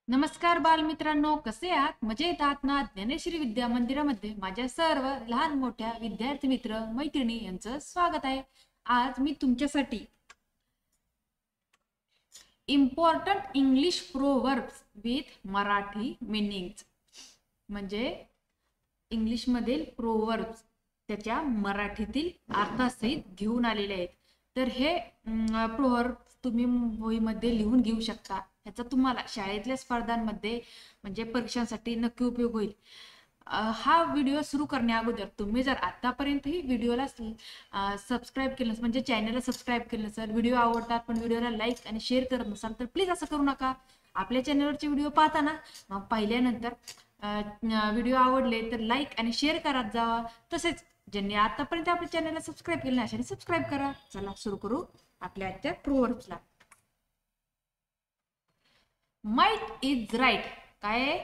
नमस्कार बालमित्रांनो, कसे आहात? मजेत आहात ना? ज्ञानेश्वरी विद्या मंदिरामध्ये माझ्या सर्व लहान मोठ्या विद्यार्थी मित्र मैत्रिणी यांचं स्वागत आहे. आज मी तुमच्यासाठी important English proverbs with Marathi meanings म्हणजे इंग्लिश मधील प्रोव्हर्ब्स त्याच्या मराठीतील अर्थासहित घेऊन आलेले आहेत. तर हे प्रोव्हर्ब्स तुम्ही वहीमध्ये लिहून घेऊ शकता. याचा तुम्हाला शाळेतल्या स्पर्धांमध्ये म्हणजे परीक्षांसाठी नक्की उपयोग होईल. हा व्हिडिओ सुरू करण्या अगोदर तुम्ही जर आतापर्यंत ही व्हिडिओला सबस्क्राईब केलं म्हणजे चॅनलला सबस्क्राईब केलं नसेल, व्हिडिओ आवडतात पण व्हिडिओला लाईक आणि शेअर करत नसाल तर प्लीज असं करू नका. आपल्या चॅनलवरचे व्हिडिओ पाहताना मग पाहिल्यानंतर व्हिडिओ आवडले तर लाईक आणि शेअर करत जावा. तसेच ज्यांनी आतापर्यंत आपल्या चॅनलला सबस्क्राईब केलं नाही अशाने सबस्क्राईब करा. चला सुरू करू आपल्या आजच्या प्रोव्हर्ब्सला. Might is right. काय?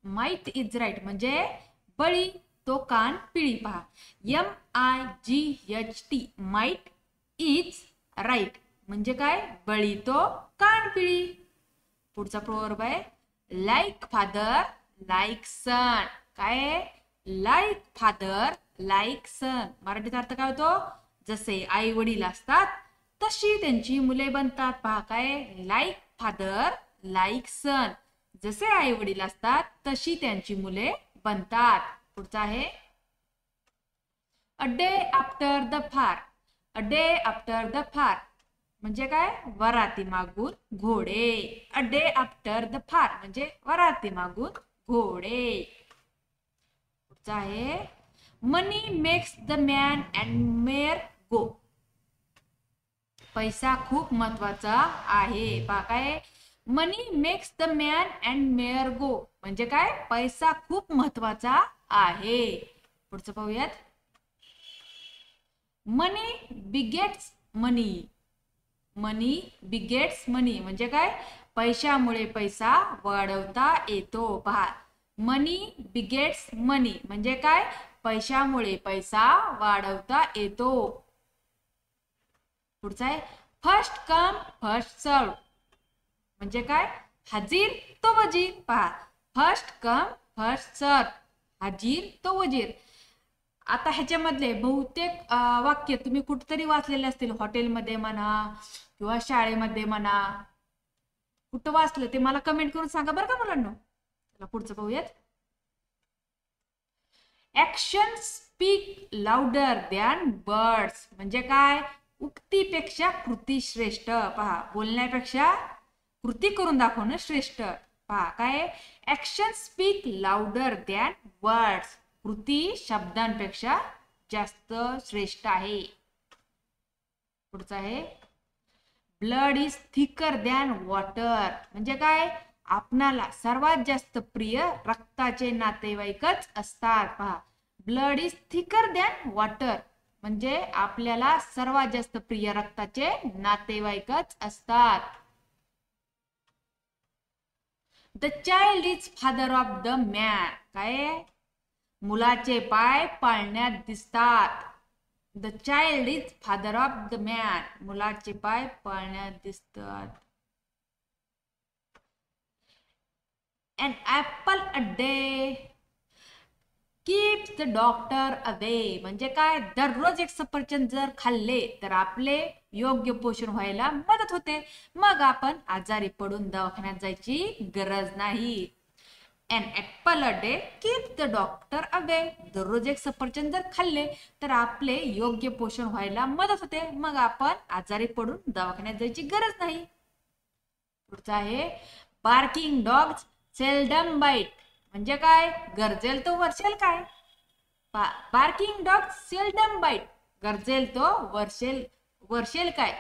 माइट इज राईट म्हणजे बळी तो कान पिळी. पहा, MIGHT माइट इज राईट म्हणजे काय? बळी तो कान पिळी. पुढचा प्रोव्हर्ब आहे लाईक फादर लाईक सन. काय? लाईक फादर लाईक सन मराठीत अर्थ काय होतो? जसे आई वडील असतात तशी त्यांची मुले बनतात. पहा, काय? लाईक फादर लाईक सन जसे आई वडील असतात तशी त्यांची मुले बनतात. पुढचा आहे a day after the far. A day after the far म्हणजे काय? वराती मागून घोडे. A day after the far म्हणजे वराती मागून घोडे. पुढचा आहे money makes the man and mare go. पैसा खूप महत्वाचा आहे. पहा, काय? Money makes the man and mare go म्हणजे काय? पैसा खूप महत्वाचा आहे. पुढचं पाहूयात. मनी बिगेट्स मनी. मनी बिगेट्स मनी म्हणजे काय? पैशामुळे पैसा वाढवता येतो. पहा, मनी बिगेट्स मनी म्हणजे काय? पैशामुळे पैसा वाढवता येतो. पुढचा आहे फर्स्ट कम फर्स्ट सर्व म्हणजे काय? हजीर तो वजीर. पहा, फर्स्ट कम फर्स्ट सर्व हजीर तो वजीर. आता ह्याच्यामधले बहुतेक वाक्य तुम्ही कुठेतरी वाचलेले असतील, हॉटेलमध्ये म्हणा किंवा शाळेमध्ये म्हणा. कुठं वाचलं ते मला कमेंट करून सांगा बरं का मुलांनो. चला पुढचं पाहूयात. Action speak louder than words म्हणजे काय? उक्तीपेक्षा कृती श्रेष्ठ. पहा, बोलण्यापेक्षा कृती करून दाखवणं श्रेष्ठ. पहा, काय? Action speak louder than words कृती शब्दांपेक्षा जास्त श्रेष्ठ आहे. पुढचा आहे blood is thicker than water म्हणजे काय? आपणाला सर्वात जास्त प्रिय रक्ताचे नातेवाईकच असतात. पहा, blood is thicker than water म्हणजे आपल्याला सर्वात जास्त प्रिय रक्ताचे नातेवाईकच असतात. The child is father of the man. काय? मुलाचे पाय पाळण्यात दिसतात. The child is father of the man मुलाचे पाय पाळण्यात दिसतात. An apple a day keeps the doctor away म्हणजे काय? दररोज एक सफरचंद जर खाल्ले तर आपले योग्य पोषण व्हायला मदत होते. मग आपण आजारी पडून दवाखान्यात जायची गरज नाही. An apple a day keeps the doctor away दररोज एक सफरचंद जर खाल्ले तर आपले योग्य पोषण व्हायला मदत होते. मग आपण आजारी पडून दवाखान्यात जायची गरज नाही. पुढचा आहे बार्किंग डॉग्स सेल्डम बाईट म्हणजे काय? गरजेल तो वर्षेल काय? बार्किंग डॉग सेल्डम बाईट गरजेल तो वर्षेल काय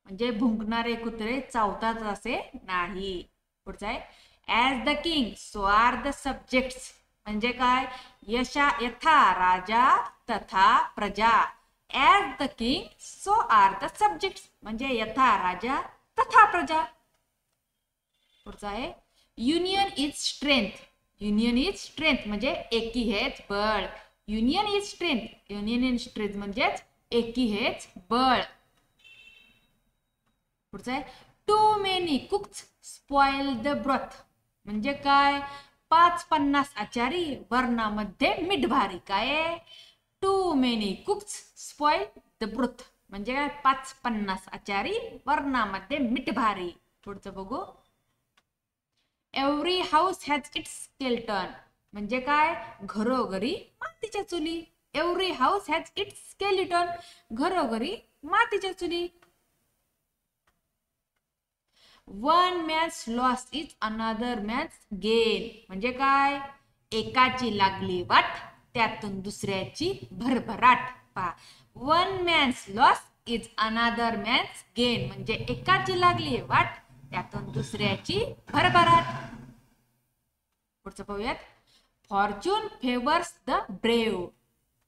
म्हणजे भुंकणारे कुत्रे चावतात असे नाही. पुढचा आहे as the king so are the subjects म्हणजे काय? यथा राजा तथा प्रजा. As the king so are the subjects म्हणजे यथा राजा तथा प्रजा. पुढचा आहे union is strength. Union is strength म्हणजे एकी हेच बळ. Union is strength. Union is strength म्हणजेच एकी हेच बळ. पुढचा आहे too many cooks spoil the broth म्हणजे काय 550 आचारी वर्णामध्ये मीठ भारी काय too many cooks spoil the broth म्हणजे काय 550 आचारी वर्णामध्ये मीठ भारी. पुढचं बघू. Every house has its skeleton म्हणजे काय घरोघरी मातीच्या चुली. Every house has its skeleton घरोघरी मातीच्या चुली. One man's loss is another man's gain म्हणजे काय एकाची लागली वाट त्यातून दुसऱ्याची भरभराट. पहा one man's loss is another man's gain म्हणजे एकाची लागली वाट त्यातून दुसऱ्याची भरभराट. पुढचं पाहूयात. फॉर्च्यून फेवर्स द ब्रेव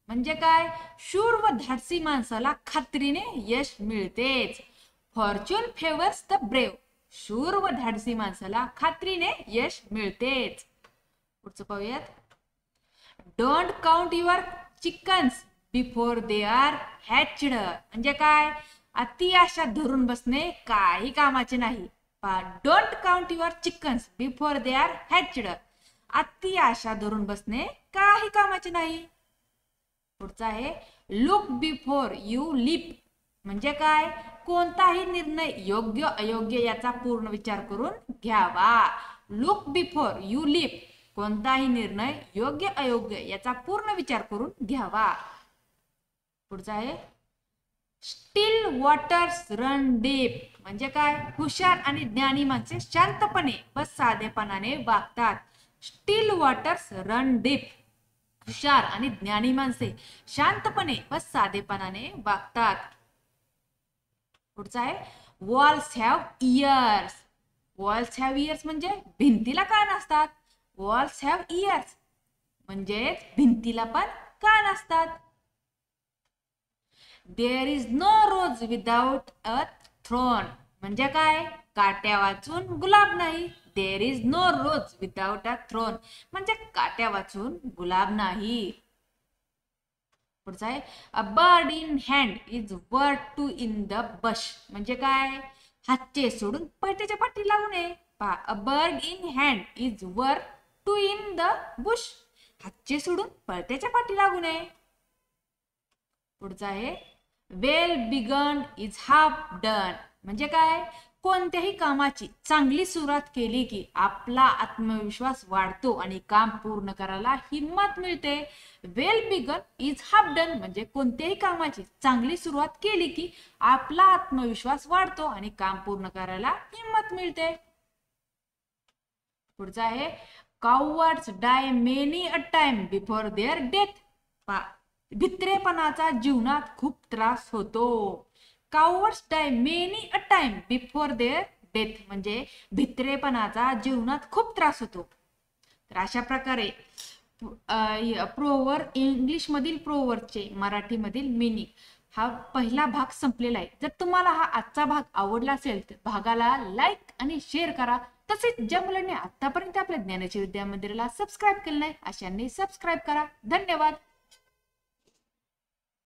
म्हणजे काय शूर व धाडसी माणसाला खात्रीने यश मिळतेच. फॉर्च्यून फेवर्स द ब्रेव शूर व धाडसी माणसाला खात्रीने यश मिळतेच. पुढचं पाहूयात. Don't count your chickens before they are hatched म्हणजे काय अति आशा धरून बसणे काही कामाचे नाही. Don't count your chickens before they are hatched अति आशा धरून बसणे काही कामाचे नाही. पुढचा आहे लुक बिफोर यू लीप म्हणजे काय कोणताही निर्णय योग्य अयोग्य याचा पूर्ण विचार करून घ्यावा. लुक बिफोर यू लीप कोणताही निर्णय योग्य अयोग्य याचा पूर्ण विचार करून घ्यावा. पुढचा आहे स्टील वॉटर्स रन डीप म्हणजे काय हुशार आणि ज्ञानी माणसे शांतपणे व साधेपणाने वागतात. स्टील वॉटर्स रन डीप हुशार आणि ज्ञानी माणसे शांतपणे व साधेपणाने वागतात. पुढचा आहे walls have years. Walls have years म्हणजे भिंतीला कान असतात. वॉल्स हॅव इयर्स म्हणजे भिंतीला पण कान असतात. There is no rose without a thorn म्हणजे काय काट्या वाचून गुलाब नाही. There is no rose without a thorn म्हणजे काट्या वाचून गुलाब नाही. पुढचा आहे a bird in hand is worth two in the bush म्हणजे काय हातचे सोडून पैठ्याच्या पाठी लागू नये. पहा a bird in hand is worth two in the bush हातचे सोडून पळत्याच्या पाठी लागू नये. पुढचा आहे well begun is half done म्हणजे काय कोणत्याही कामाची चांगली सुरुवात केली की आपला आत्मविश्वास वाढतो आणि काम पूर्ण करायला हिम्मत मिळते. Well begun is half done म्हणजे कोणत्याही कामाची चांगली सुरुवात केली की आपला आत्मविश्वास वाढतो आणि काम पूर्ण करायला हिम्मत मिळते. पुढचा आहे cowards die many a time before their death. भित्रेपणाचा जीवनात खूप त्रास होतो. Cowards die many a time before their death म्हणजे भित्रेपणाचा जीवनात खूप त्रास होतो. तर अशा प्रकारे प्रोवर इंग्लिश मधील प्रोवर्बचे मराठी मधील मीनिंग हा पहिला भाग संपलेला आहे. जर तुम्हाला हा आजचा भाग आवडला असेल तर भागाला लाईक आणि शेअर करा. तसेच ज्या मुलांनी आतापर्यंत आपल्या ज्ञानाची विद्या मंदिराला सबस्क्राईब केलं नाही अशांनी सबस्क्राईब करा. धन्यवाद.